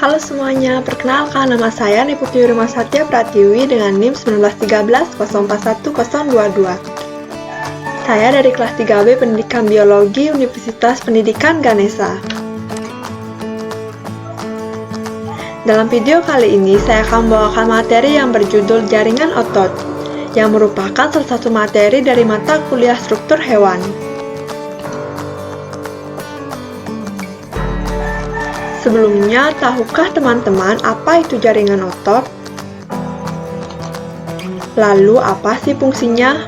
Halo semuanya, perkenalkan nama saya Niputi Rumah Satya Pratiwi dengan NIM 1913041022. Saya dari kelas 3B Pendidikan Biologi Universitas Pendidikan Ganesha. Dalam video kali ini, saya akan membawakan materi yang berjudul Jaringan Otot, yang merupakan salah satu materi dari mata kuliah struktur hewan. Sebelumnya, tahukah teman-teman apa itu jaringan otot? Lalu, apa sih fungsinya?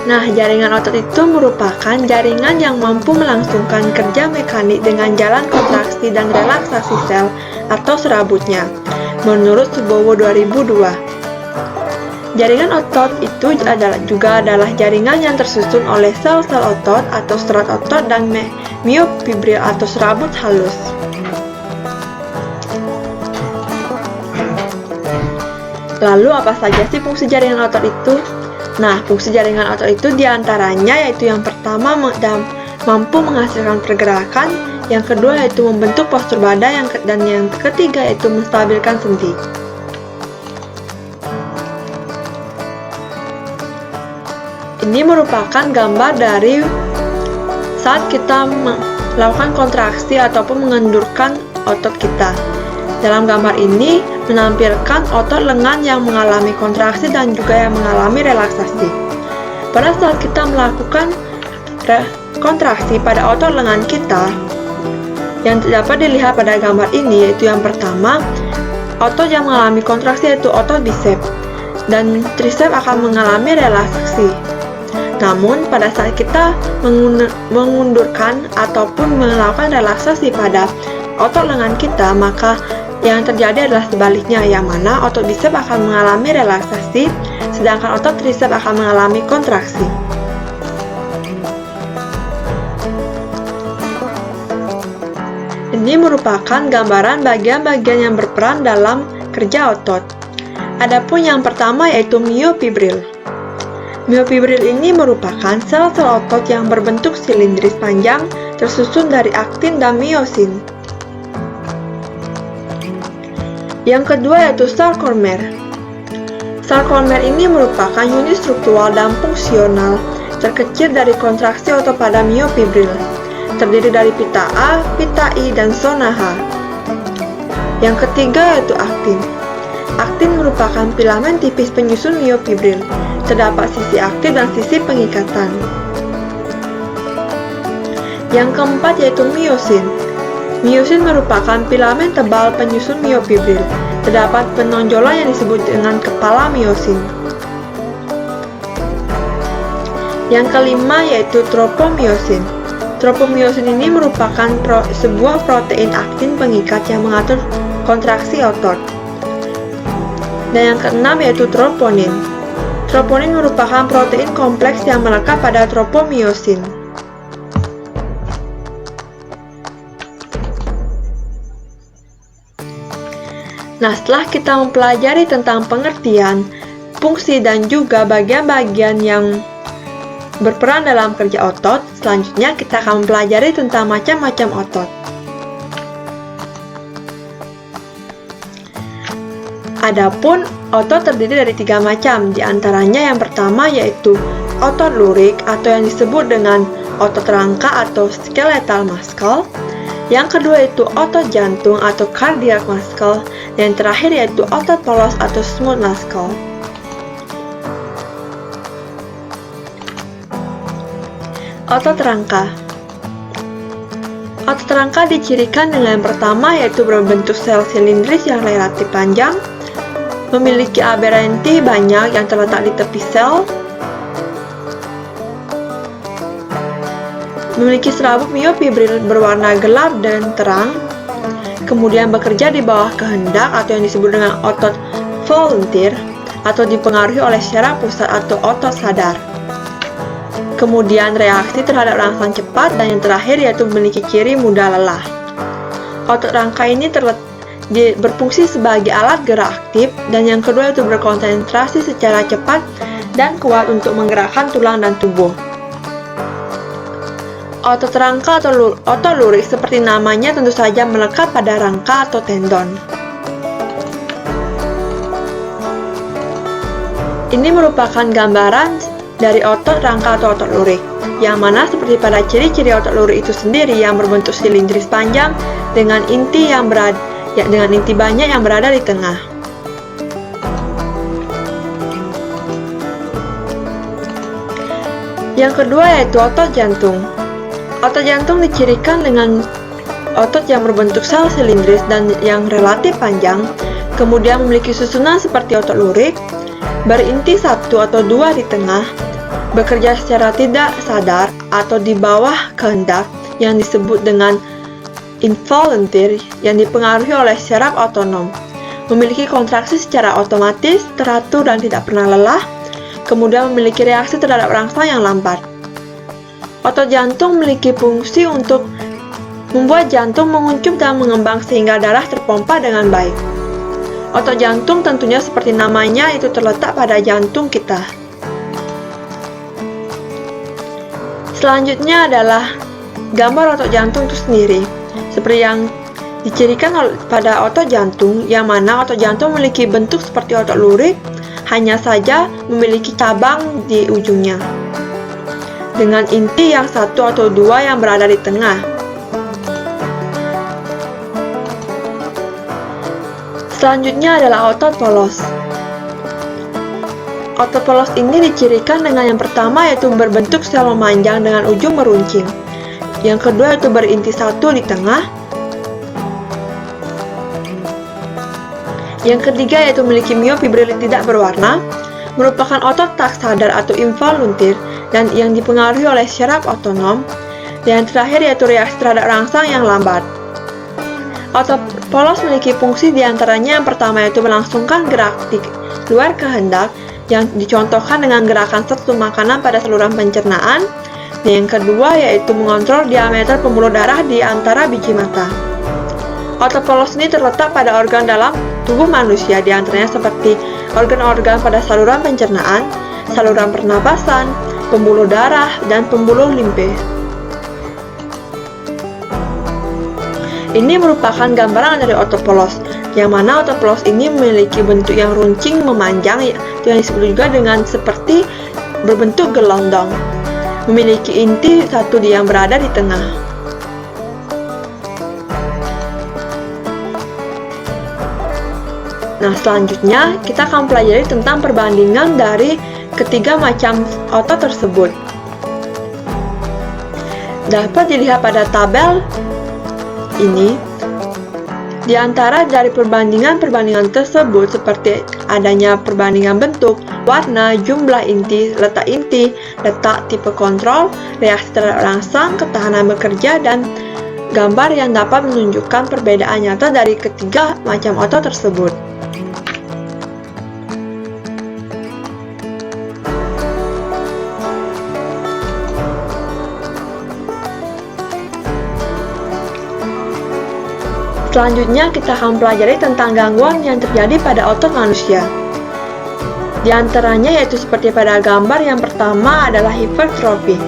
Nah, jaringan otot itu merupakan jaringan yang mampu melangsungkan kerja mekanik dengan jalan kontraksi dan relaksasi sel atau serabutnya, menurut Subowo 2002. Jaringan otot itu juga adalah jaringan yang tersusun oleh sel-sel otot atau serat otot dan myofibril atau serabut halus. Lalu apa saja sih fungsi jaringan otot itu? Nah, fungsi jaringan otot itu diantaranya yaitu yang pertama mampu menghasilkan pergerakan, yang kedua yaitu membentuk postur badan, dan yang ketiga yaitu menstabilkan sendi. Ini merupakan gambar dari saat kita melakukan kontraksi ataupun mengendurkan otot kita. Dalam gambar ini menampilkan otot lengan yang mengalami kontraksi dan juga yang mengalami relaksasi. Pada saat kita melakukan kontraksi pada otot lengan kita, yang dapat dilihat pada gambar ini yaitu yang pertama, otot yang mengalami kontraksi yaitu otot biceps, dan triceps akan mengalami relaksasi. Namun, pada saat kita mengundurkan ataupun melakukan relaksasi pada otot lengan kita, maka yang terjadi adalah sebaliknya, yang mana otot biceps akan mengalami relaksasi, sedangkan otot triceps akan mengalami kontraksi. Ini merupakan gambaran bagian-bagian yang berperan dalam kerja otot. Adapun yang pertama yaitu myofibril. Myofibril ini merupakan sel-sel otot yang berbentuk silindris panjang tersusun dari aktin dan miosin. Yang kedua yaitu sarkomer. Sarkomer ini merupakan unit struktural dan fungsional terkecil dari kontraksi otot pada myofibril, terdiri dari pita A, pita I, dan zona H. Yang ketiga yaitu aktin. Aktin merupakan filamen tipis penyusun myofibril. Terdapat sisi aktif dan sisi pengikatan. Yang keempat yaitu miosin. Miosin merupakan filamen tebal penyusun myofibril. Terdapat penonjolan yang disebut dengan kepala miosin. Yang kelima yaitu tropomiosin. Tropomiosin ini merupakan sebuah protein aktin pengikat yang mengatur kontraksi otot. Dan yang keenam yaitu troponin. Troponin merupakan protein kompleks yang melekat pada tropomiosin. Nah, setelah kita mempelajari tentang pengertian, fungsi, dan juga bagian-bagian yang berperan dalam kerja otot, selanjutnya kita akan mempelajari tentang macam-macam otot. Adapun otot terdiri dari 3 macam, diantaranya yang pertama yaitu otot lurik atau yang disebut dengan otot rangka atau skeletal muscle. Yang kedua yaitu otot jantung atau cardiac muscle, dan yang terakhir yaitu otot polos atau smooth muscle. Otot rangka. Otot rangka dicirikan dengan yang pertama yaitu berbentuk sel silindris yang relatif panjang, memiliki aberranti banyak yang terletak di tepi sel, memiliki serabut myofibril berwarna gelap dan terang, kemudian bekerja di bawah kehendak atau yang disebut dengan otot volunteer, atau dipengaruhi oleh syaraf pusat atau otot sadar. Kemudian reaksi terhadap rangsang cepat, dan yang terakhir yaitu memiliki ciri mudah lelah. Otot rangka ini berfungsi sebagai alat gerak aktif, dan yang kedua yaitu berkonsentrasi secara cepat dan kuat untuk menggerakkan tulang dan tubuh. Otot rangka atau otot lurik seperti namanya tentu saja melekat pada rangka atau tendon. Ini merupakan gambaran dari otot rangka atau otot lurik, yang mana seperti pada ciri-ciri otot lurik itu sendiri yang berbentuk silindris panjang dengan inti banyak yang berada di tengah. Yang kedua yaitu otot jantung. Otot jantung dicirikan dengan otot yang berbentuk sel silindris dan yang relatif panjang, kemudian memiliki susunan seperti otot lurik, berinti satu atau dua di tengah, bekerja secara tidak sadar atau di bawah kehendak yang disebut dengan involunteer yang dipengaruhi oleh syaraf otonom, memiliki kontraksi secara otomatis, teratur dan tidak pernah lelah, kemudian memiliki reaksi terhadap rangsang yang lambat. Otot jantung memiliki fungsi untuk membuat jantung menguncup dan mengembang sehingga darah terpompa dengan baik. Otot jantung tentunya seperti namanya itu terletak pada jantung kita. Selanjutnya adalah gambar otot jantung itu sendiri. Seperti yang dicirikan pada otot jantung, yang mana otot jantung memiliki bentuk seperti otot lurik, hanya saja memiliki cabang di ujungnya, dengan inti yang satu atau dua yang berada di tengah. Selanjutnya adalah otot polos. Otot polos ini dicirikan dengan yang pertama yaitu berbentuk sel memanjang dengan ujung meruncing. Yang kedua yaitu berinti satu di tengah. Yang ketiga yaitu memiliki myofibril tidak berwarna, merupakan otot tak sadar atau involunteer dan yang dipengaruhi oleh syaraf otonom. Dan yang terakhir yaitu reaksi terhadap rangsang yang lambat. Otot polos memiliki fungsi diantaranya yang pertama yaitu melangsungkan gerak di luar kehendak yang dicontohkan dengan gerakan sentuh makanan pada saluran pencernaan. Dan yang kedua yaitu mengontrol diameter pembuluh darah di antara biji mata. Otot polos ini terletak pada organ dalam tubuh manusia, diantaranya seperti organ-organ pada saluran pencernaan, saluran pernapasan, pembuluh darah, dan pembuluh limfe. Ini merupakan gambaran dari otot polos, yang mana otot polos ini memiliki bentuk yang runcing memanjang, yang disebut juga dengan seperti berbentuk gelondong, memiliki inti satu yang berada di tengah. Nah, selanjutnya kita akan pelajari tentang perbandingan dari ketiga macam otot tersebut. Dapat dilihat pada tabel ini, di antara dari perbandingan-perbandingan tersebut seperti adanya perbandingan bentuk, warna, jumlah inti, letak tipe kontrol, reaksi terhadap rangsang, ketahanan bekerja, dan gambar yang dapat menunjukkan perbedaan nyata dari ketiga macam otot tersebut. Selanjutnya kita akan pelajari tentang gangguan yang terjadi pada otot manusia. Di antaranya yaitu seperti pada gambar yang pertama adalah hipertrofi.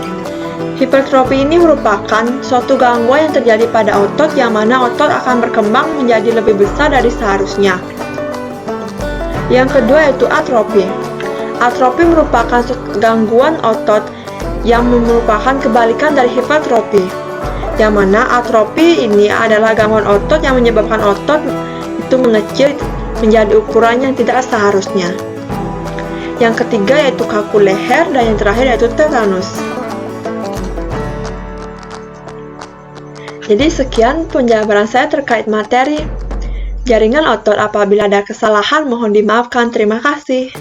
Hipertrofi ini merupakan suatu gangguan yang terjadi pada otot yang mana otot akan berkembang menjadi lebih besar dari seharusnya. Yang kedua yaitu atrofi. Atrofi merupakan gangguan otot yang merupakan kebalikan dari hipertrofi, yang mana atrofi ini adalah gangguan otot yang menyebabkan otot itu mengecil menjadi ukuran yang tidak seharusnya. Yang ketiga yaitu kaku leher, dan yang terakhir yaitu tetanus. Jadi sekian penjabaran saya terkait materi jaringan otot. Apabila ada kesalahan mohon dimaafkan. Terima kasih.